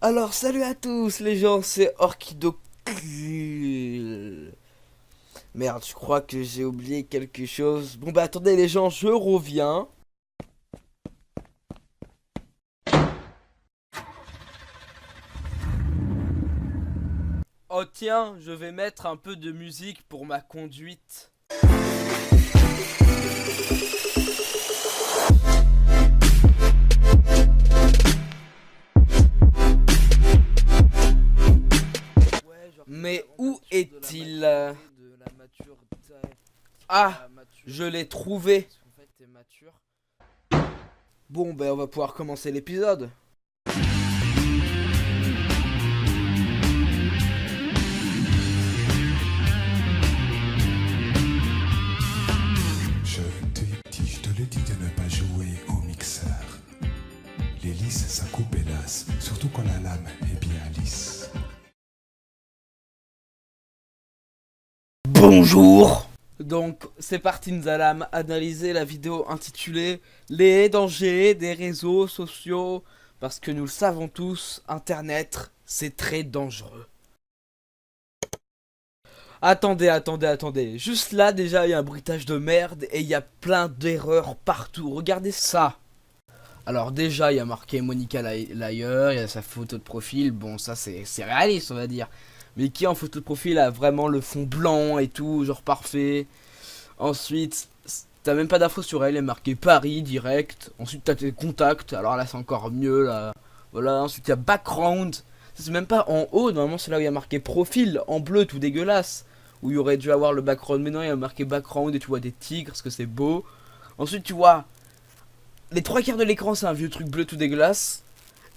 Alors, salut à tous les gens, c'est Orchido. Merde, je crois que j'ai oublié quelque chose. Bon bah attendez les gens, je reviens. Oh tiens, je vais mettre un peu de musique pour ma conduite. Mais où est-il? Ah, je l'ai trouvé. Bon bah on va pouvoir commencer l'épisode. Je te le dis de ne pas jouer au mixeur. L'hélice, ça coupe hélas, surtout quand la lame est bien lisse. Bonjour. Donc c'est parti, nous allons analyser la vidéo intitulée Les dangers des réseaux sociaux. Parce que nous le savons tous, Internet, c'est très dangereux. Attendez. Juste là, déjà, il y a un bruitage de merde et il y a plein d'erreurs partout. Regardez ça. Alors déjà, il y a marqué Monica Liar, il y a sa photo de profil. Bon, ça, c'est réaliste, on va dire. Mais qui en photo de profil a vraiment le fond blanc et tout, genre parfait. Ensuite, t'as même pas d'infos sur elle, elle est marqué Paris direct. Ensuite, t'as tes contacts, alors là, c'est encore mieux, là. Voilà, ensuite, il y a background. Ça, c'est même pas en haut, normalement, c'est là où il y a marqué profil, en bleu, tout dégueulasse. Où il y aurait dû avoir le background, mais non, il y a marqué background et tu vois des tigres, parce que c'est beau. Ensuite, tu vois, les trois quarts de l'écran, c'est un vieux truc bleu tout dégueulasse.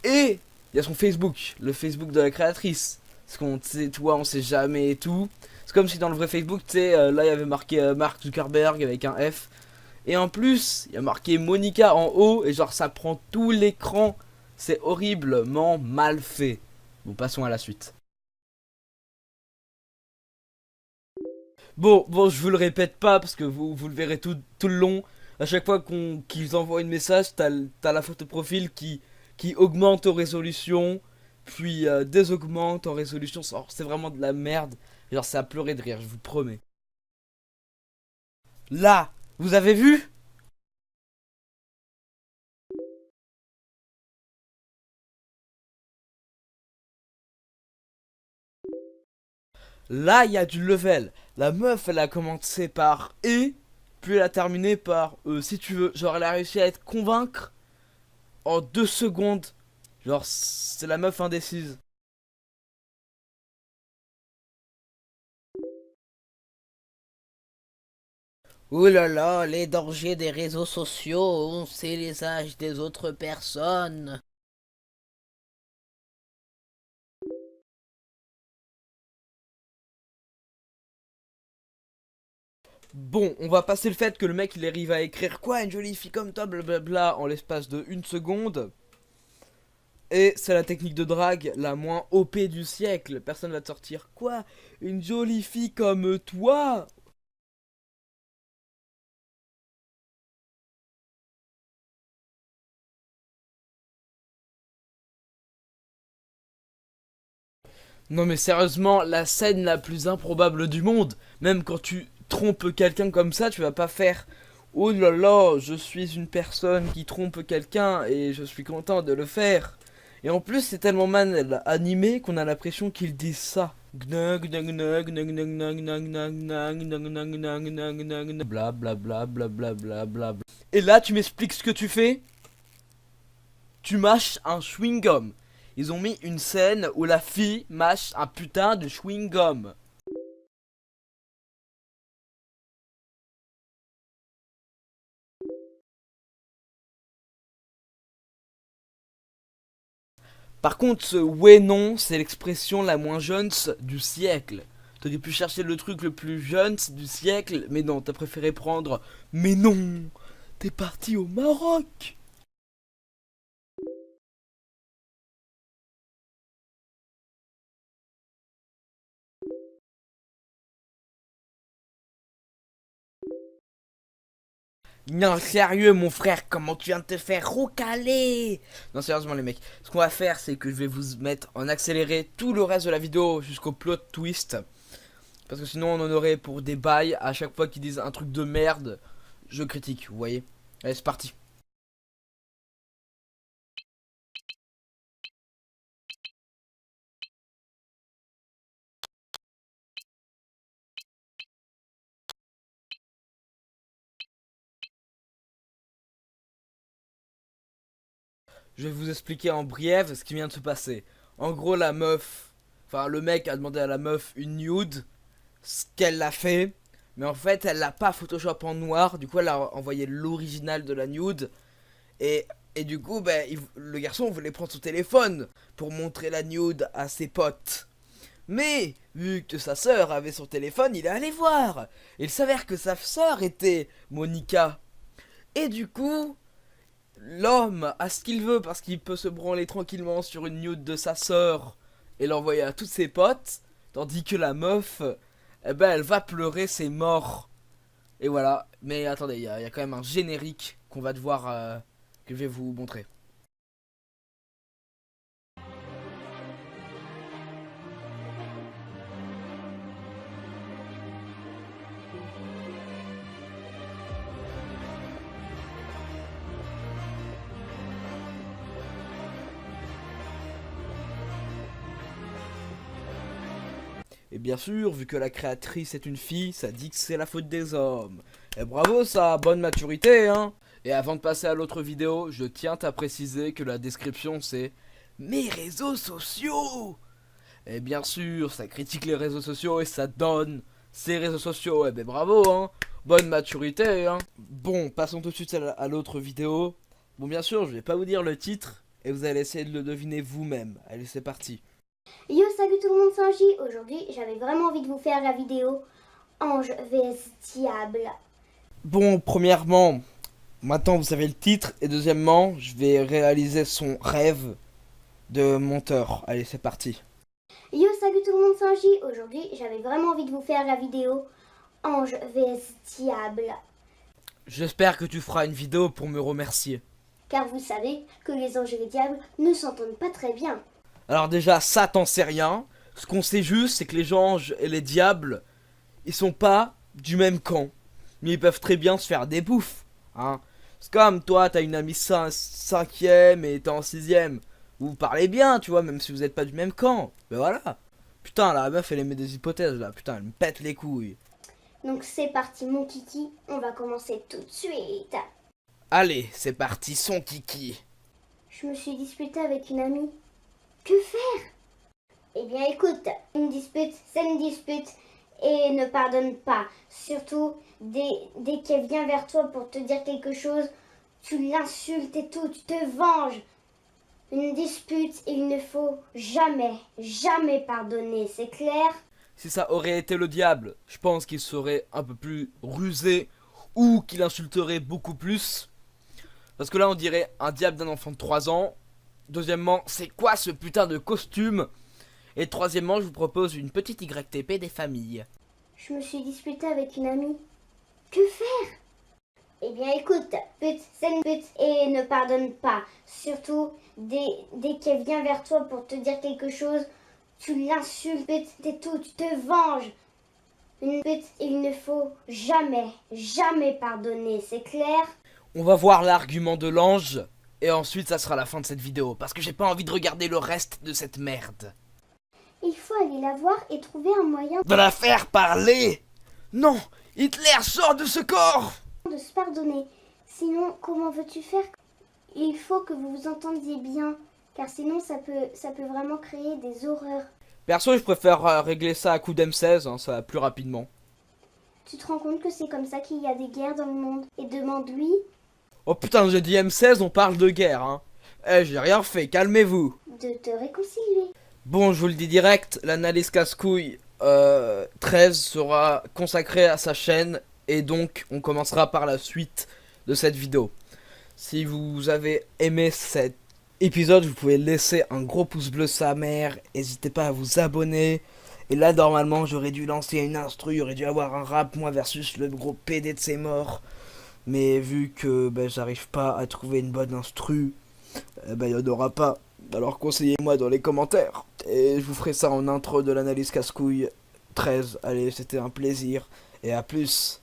Et il y a son Facebook, le Facebook de la créatrice. Parce qu'on sait, tu vois, on sait jamais et tout. C'est comme si dans le vrai Facebook, tu sais, là il y avait marqué Mark Zuckerberg avec un F. Et en plus, il y a marqué Monica en haut. Et genre, ça prend tout l'écran. C'est horriblement mal fait. Bon, passons à la suite. Bon, je vous le répète pas parce que vous le verrez tout le long. À chaque fois qu'ils envoient une message, t'as la photo profil qui augmente en résolution, puis désaugmente en résolution. C'est vraiment de la merde. Genre, c'est à pleurer de rire, je vous promets. Là, vous avez vu? Là, il y a du level. La meuf, elle a commencé par et, puis elle a terminé par si tu veux. Genre, elle a réussi à être convaincre en 2 secondes. Genre, c'est la meuf indécise. Ouh là là, les dangers des réseaux sociaux, on sait les âges des autres personnes. Bon, on va passer le fait que le mec il arrive à écrire quoi, une jolie fille comme toi, blablabla, en l'espace de 1 seconde. Et c'est la technique de drague la moins OP du siècle. Personne va te sortir quoi, une jolie fille comme toi. Non mais sérieusement, la scène la plus improbable du monde. Même quand tu trompes quelqu'un comme ça, tu vas pas faire oh là là, je suis une personne qui trompe quelqu'un et je suis content de le faire. Et en plus, c'est tellement mal animé qu'on a l'impression qu'ils disent ça. Bla bla bla bla bla bla bla. Et là, tu m'expliques ce que tu fais? Tu mâches un chewing-gum. Ils ont mis une scène où la fille mâche un putain de chewing-gum. Par contre, ce ouais non, c'est l'expression la moins jeune du siècle. T'aurais pu chercher le truc le plus jeune du siècle, mais non, t'as préféré prendre mais non, t'es parti au Maroc. Non, sérieux, mon frère, comment tu viens de te faire recaler? Non, sérieusement, les mecs, ce qu'on va faire, c'est que je vais vous mettre en accéléré tout le reste de la vidéo jusqu'au plot twist. Parce que sinon, on en aurait pour des bails. À chaque fois qu'ils disent un truc de merde, je critique, vous voyez? Allez, c'est parti. Je vais vous expliquer en brief ce qui vient de se passer. En gros, la meuf, enfin le mec a demandé à la meuf une nude, ce qu'elle l'a fait, mais en fait elle l'a pas Photoshop en noir, du coup elle a envoyé l'original de la nude, et, et du coup ben, le garçon voulait prendre son téléphone pour montrer la nude à ses potes. Mais, vu que sa sœur avait son téléphone, il est allé voir. Il s'avère que sa sœur était Monica. Et du coup, l'homme a ce qu'il veut parce qu'il peut se branler tranquillement sur une nude de sa sœur et l'envoyer à tous ses potes, tandis que la meuf, eh ben, elle va pleurer ses morts. Et voilà, mais attendez, il y a quand même un générique qu'on va devoir, que je vais vous montrer. Et bien sûr, vu que la créatrice est une fille, ça dit que c'est la faute des hommes. Et bravo ça, bonne maturité hein. Et avant de passer à l'autre vidéo, je tiens à préciser que la description c'est mes réseaux sociaux. Et bien sûr, ça critique les réseaux sociaux et ça donne ces réseaux sociaux. Et ben bravo hein, bonne maturité hein. Bon, passons tout de suite à l'autre vidéo. Bon bien sûr, je vais pas vous dire le titre et vous allez essayer de le deviner vous-même. Allez, c'est parti. Yo, salut tout le monde, c'est Angie. Aujourd'hui, j'avais vraiment envie de vous faire la vidéo Ange vs Diable. Bon, premièrement, maintenant vous savez le titre. Et deuxièmement, je vais réaliser son rêve de monteur. Allez, c'est parti. Yo, salut tout le monde, c'est Angie. Aujourd'hui, j'avais vraiment envie de vous faire la vidéo Ange vs Diable. J'espère que tu feras une vidéo pour me remercier. Car vous savez que les anges et les diables ne s'entendent pas très bien. Alors déjà, ça t'en sais rien. Ce qu'on sait juste, c'est que les anges et les diables, ils sont pas du même camp. Mais ils peuvent très bien se faire des bouffes. Hein. C'est comme toi, t'as une amie 5ème et t'es en 6ème. Vous parlez bien, tu vois, même si vous êtes pas du même camp. Ben voilà. Putain, la meuf, elle émet des hypothèses, là. Putain, elle me pète les couilles. Donc c'est parti mon kiki, on va commencer tout de suite. Allez, c'est parti, son kiki. Je me suis disputée avec une amie. Que faire? Eh bien écoute, une dispute, c'est une dispute et ne pardonne pas. Surtout dès qu'elle vient vers toi pour te dire quelque chose, tu l'insultes et tout, tu te venges. Une dispute, il ne faut jamais, jamais pardonner, c'est clair? Si ça aurait été le diable, je pense qu'il serait un peu plus rusé ou qu'il insulterait beaucoup plus. Parce que là, on dirait un diable d'un enfant de 3 ans. Deuxièmement, c'est quoi ce putain de costume? Et troisièmement, je vous propose une petite YTP des familles. Je me suis disputée avec une amie. Que faire? Eh bien écoute, pute, c'est une pute et ne pardonne pas. Surtout dès qu'elle vient vers toi pour te dire quelque chose, tu l'insultes et tout, tu te venges. Une pute, il ne faut jamais, jamais pardonner, c'est clair? On va voir l'argument de l'ange. Et ensuite, ça sera la fin de cette vidéo. Parce que j'ai pas envie de regarder le reste de cette merde. Il faut aller la voir et trouver un moyen De la faire parler. Non, Hitler sort de ce corps. de se pardonner. Sinon, comment veux-tu faire? Il faut que vous vous entendiez bien, car sinon ça peut vraiment créer des horreurs. Perso, je préfère régler ça à coup d'M16, hein, ça va plus rapidement. Tu te rends compte que c'est comme ça qu'il y a des guerres dans le monde? Et demande-lui Oh putain, j'ai dit M16, on parle de guerre, hein. Eh, j'ai rien fait, calmez-vous. de te réconcilier. Bon, je vous le dis direct, l'analyse casse-couille 13 sera consacrée à sa chaîne. Et donc, on commencera par la suite de cette vidéo. Si vous avez aimé cet épisode, vous pouvez laisser un gros pouce bleu sa mère. N'hésitez pas à vous abonner. Et là, normalement, j'aurais dû lancer une instru, j'aurais dû avoir un rap, moi versus le gros PD de ses morts. Mais vu que j'arrive pas à trouver une bonne instru, il n'y en aura pas. Alors conseillez-moi dans les commentaires. Et je vous ferai ça en intro de l'analyse casse-couille 13. Allez, c'était un plaisir. Et à plus.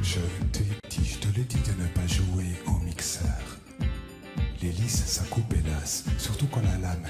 Je te le dis de ne pas jouer au mixeur. L'hélice, ça coupe hélas, surtout quand la lame